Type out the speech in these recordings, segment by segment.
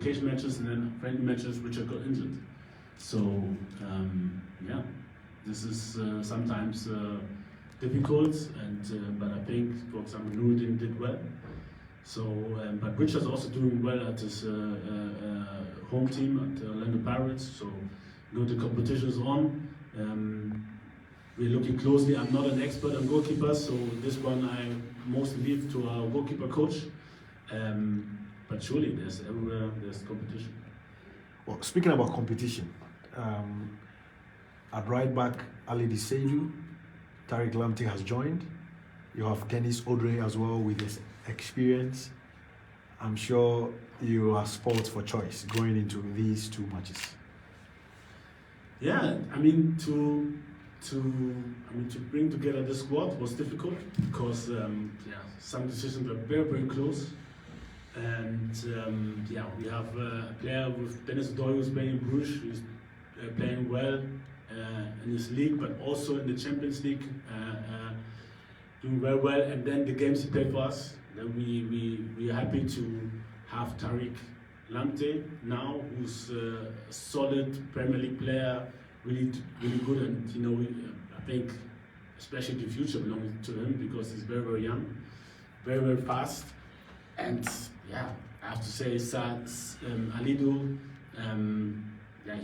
cage matches and then friendly matches which got injured. So yeah, this is sometimes difficult, and but I think, for example, Nuruddin did well. So, but Richard's also doing well at his home team at Orlando Pirates. So, the competition is on. We're looking closely. I'm not an expert on goalkeepers, so this one I mostly leave to our goalkeeper coach. But surely there's everywhere there's competition. Well, speaking about competition, at right back, Ali Seidu, Tariq Lamptey has joined. You have Dennis Odre as well with his experience. I'm sure you are spoiled for choice going into these two matches. Yeah, I mean to bring together the squad was difficult because some decisions were very close, and we have a player with Dennis Odre who's playing in Bruges, who's playing well in his league, but also in the Champions League, doing very well. And then the games he played for us, then we are happy to have Tariq Lamptey now, who's a solid Premier League player, really good, and I think especially the future belongs to him because he's very young, very fast, and yeah, I have to say Alidu,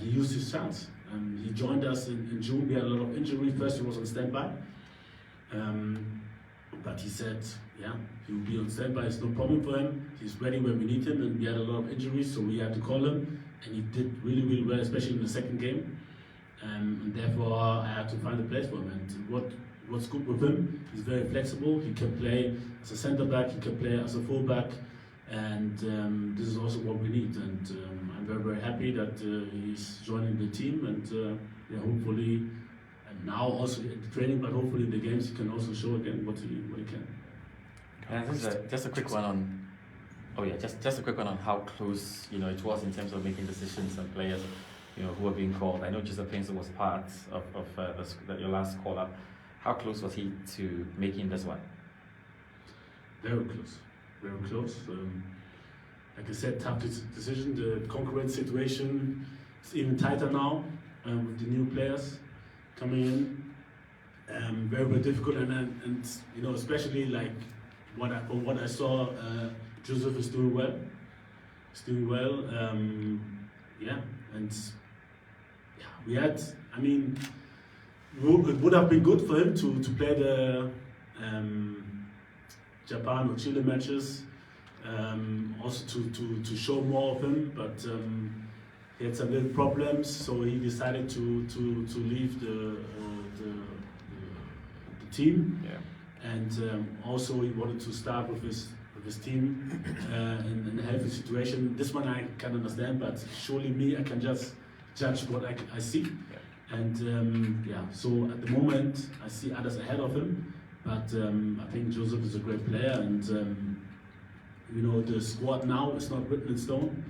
he used his chance. He joined us in June. We had a lot of injury. First he was on standby, but he said, he will be on standby. It's no problem for him. He's ready when we need him, and we had a lot of injuries, so we had to call him, and he did really well, especially in the second game. And therefore, I had to find a place for him. And what's good with him, he's very flexible. He can play as a centre back. He can play as a full back, and this is also what we need. And I'm very happy that he's joining the team, and hopefully, and now also in the training, but hopefully in the games he can also show again what he can. Just a quick one on. Oh yeah, just a quick one on how close it was in terms of making decisions and players who were being called. I know Joseph Painter was part of your last call up. How close was he to making this one? Very close. Like I said, tough decision. The concurrent situation is even tighter now with the new players coming in. Very difficult, and especially like from what I saw, Joseph is doing well. He's doing well. We had. I mean, it would have been good for him to play the Japan or Chile matches, also to show more of him, but he had some little problems, so he decided to leave the team. Yeah. And also he wanted to start with his team in a healthy situation. This one I can understand, but surely I can just judge what I see. Yeah. And so at the moment I see others ahead of him, but I think Joseph is a great player, and the squad now is not written in stone.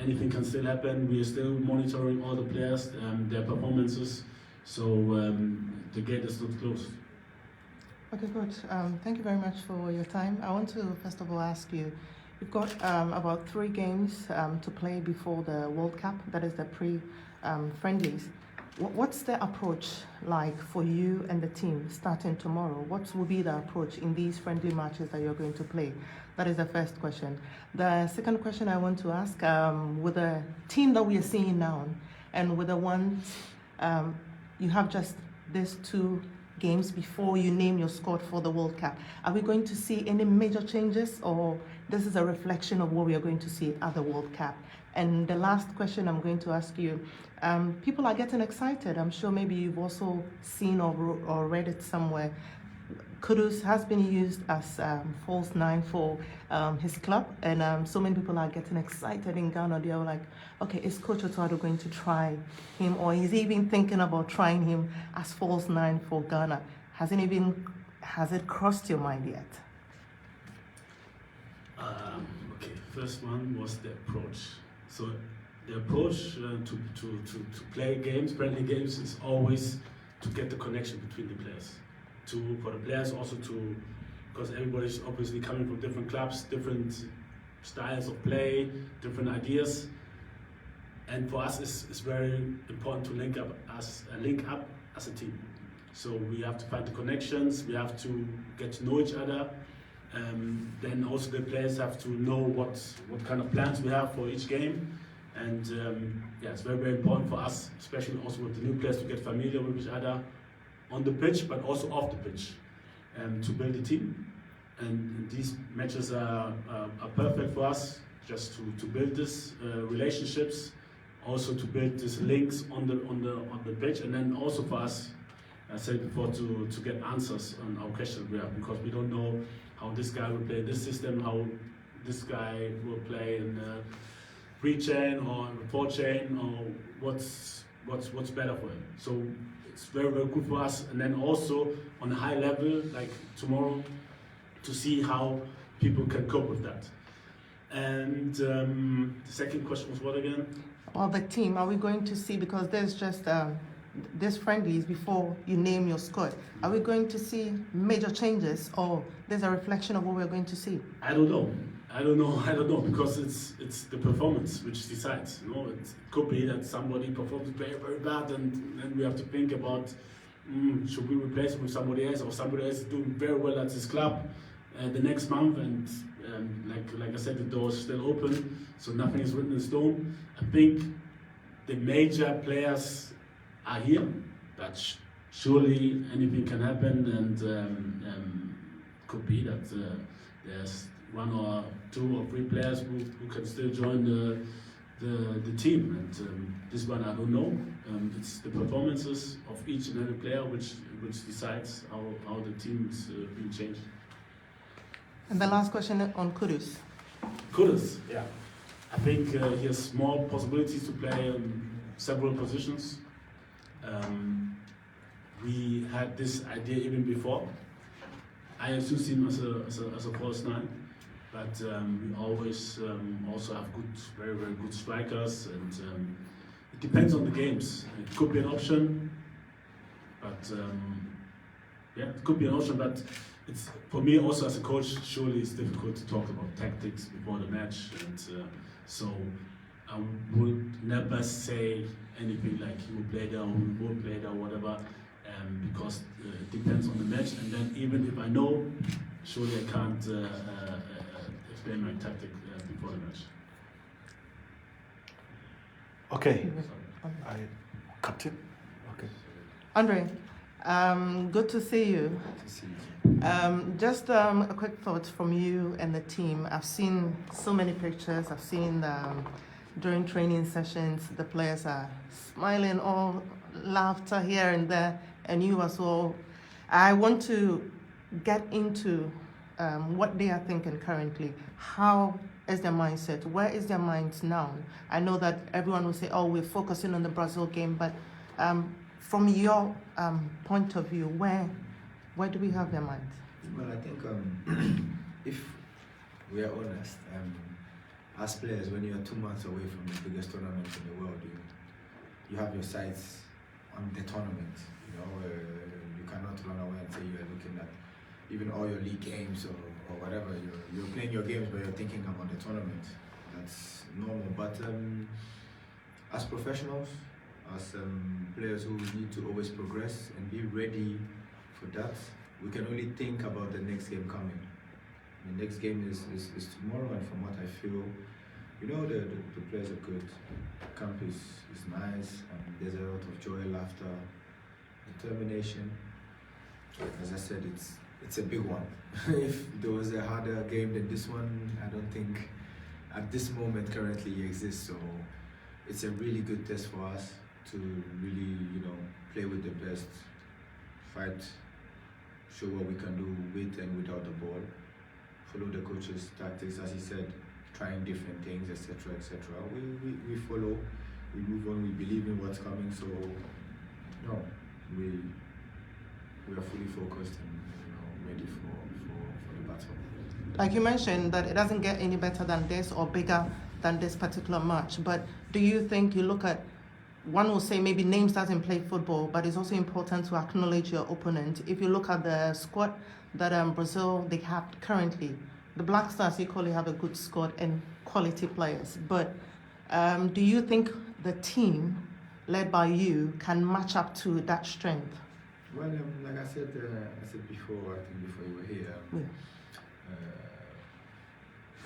Anything can still happen. We are still monitoring all the players, their performances, so the gate is not closed. Okay, good. Thank you very much for your time. I want to first of all ask you, you've got about 3 games to play before the World Cup, that is the pre-friendlies. What's the approach like for you and the team starting tomorrow? What will be the approach in these friendly matches that you're going to play? That is the first question. The second question I want to ask, with the team that we are seeing now and with the ones you have just these 2 games before you name your squad for the World Cup, are we going to see any major changes, or this is a reflection of what we are going to see at the World Cup? And the last question I'm going to ask you, people are getting excited. I'm sure maybe you've also seen or read it somewhere. Kudus has been used as false 9 for his club, and so many people are getting excited in Ghana. They are like, okay, is Coach Otto going to try him, or is he even thinking about trying him as false 9 for Ghana? Has it crossed your mind yet? Okay, first one was the approach. So the approach to play games, friendly games, is always to get the connection between the players. For the players also because everybody's obviously coming from different clubs, different styles of play, different ideas. And for us, it's very important to link up as a team. So we have to find the connections, we have to get to know each other. Then also the players have to know what kind of plans we have for each game. And yeah, it's very, very important for us, especially also with the new players, to get familiar with each other on the pitch, but also off the pitch, to build a team. And these matches are perfect for us, just to build these relationships, also to build these links on the pitch, and then also for us, as I said before, to get answers on our questions we have, because we don't know how this guy will play this system, how this guy will play in pre-chain or 4-chain, or what's better for him. So it's very, very good for us. And then also on a high level, like tomorrow, to see how people can cope with that. And the second question was what again? Well, the team, are we going to see, because there's just this friendlies before you name your squad, are we going to see major changes, or there's a reflection of what we're going to see? I don't know, because it's the performance which decides. You know, it could be that somebody performs very, very bad, and then we have to think about should we replace him with somebody else, or somebody else is doing very well at his club the next month, and like I said, the door is still open, so nothing is written in stone. I think the major players are here, but surely anything can happen, and could be that there's one or two or three players who can still join the team, and this one I don't know. It's the performances of each and every player which decides how the team is being changed. And the last question on Kudus. Kudus, yeah. I think he has more possibilities to play several positions. We had this idea even before. I used him as a false nine, but we always also have very, very good strikers, and it depends on the games. It could be an option, but yeah, it could be an option. But it's, for me also as a coach, surely it's difficult to talk about tactics before the match, and so I would never say anything like he will play there or he won't play there or whatever, because it depends on the match. And then even if I know, surely I can't explain my tactic before the match. Okay. Captain. Okay. Andre, good to see you. Just a quick thought from you and the team. I've seen so many pictures. I've seen during training sessions, the players are smiling, all laughter here and there, and you as well. I want to get into what they are thinking currently. How is their mindset? Where is their mind now? I know that everyone will say, oh, we're focusing on the Brazil game, but from your point of view, where do we have their minds? Well, I think if we are honest, as players, when you are 2 months away from the biggest tournament in the world, you have your sights on the tournament. You know, you cannot run away and say you are looking at even all your league games or whatever. You're playing your games, but you're thinking about the tournament. That's normal. But as professionals, as players who need to always progress and be ready for that, we can only think about the next game coming. The next game is tomorrow, and from what I feel, you know, the players are good. Camp is nice, and there's a lot of joy, laughter, determination. As I said, it's a big one. If there was a harder game than this one, I don't think at this moment currently exists. So it's a really good test for us to really, you know, play with the best, fight, show what we can do with and without the ball, follow the coach's tactics, as he said, trying different things, etc., etc. We follow, we move on, we believe in what's coming. So no, we are fully focused and, you know, ready for the battle. Like you mentioned, that it doesn't get any better than this or bigger than this particular match. But do you think you look at, one will say maybe names doesn't play football, but it's also important to acknowledge your opponent. If you look at the squad that Brazil they have currently, the Black Stars equally have a good squad and quality players. But do you think the team led by you can match up to that strength? Well, like I said before, I think before you were here,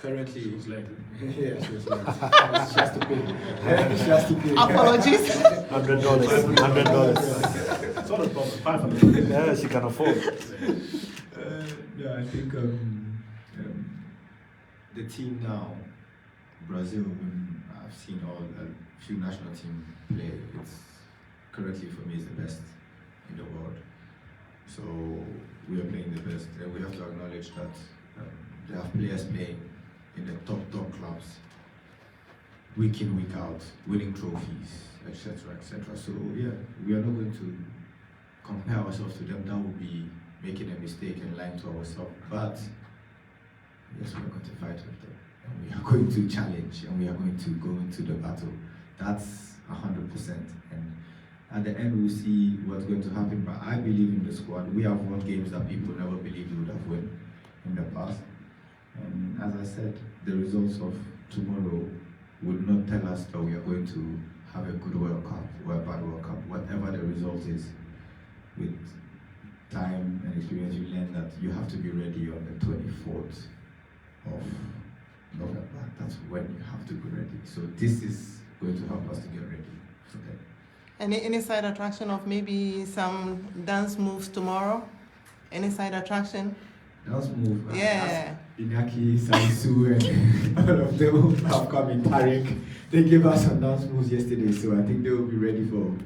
currently, She was like, yeah, she was like, she has to pay. She has to pay. Apologies. $100. $100. it's not a problem, 500. Yeah, she can afford. Yeah, I think the team now, Brazil, when I've seen all a few national team play, it's currently for me is the best in the world. So we are playing the best, and we have to acknowledge that they have players playing in the top clubs, week in, week out, winning trophies, etc., etc. So yeah, we are not going to compare ourselves to them. That would be making a mistake and lying to ourselves. But yes, we are going to fight with them, and we are going to challenge, and we are going to go into the battle. That's 100%. And at the end, we'll see what's going to happen. But I believe in the squad. We have won games that people never believed we would have won in the past. And as I said, the results of tomorrow would not tell us that we are going to have a good World Cup or a bad World Cup. Whatever the result is, with time and experience, you learn that you have to be ready on the 24th of November. That's when you have to be ready. So this is going to help us to get ready for that. Any side attraction of maybe some dance moves tomorrow? Any side attraction? Dance move. Yeah. Inaki, Saisu, and all of them have come in. Tarek, they gave us some dance moves yesterday, so I think they will be ready for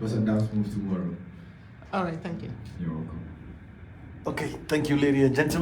some dance moves tomorrow. All right, thank you. You're welcome. Okay, thank you, ladies and gentlemen.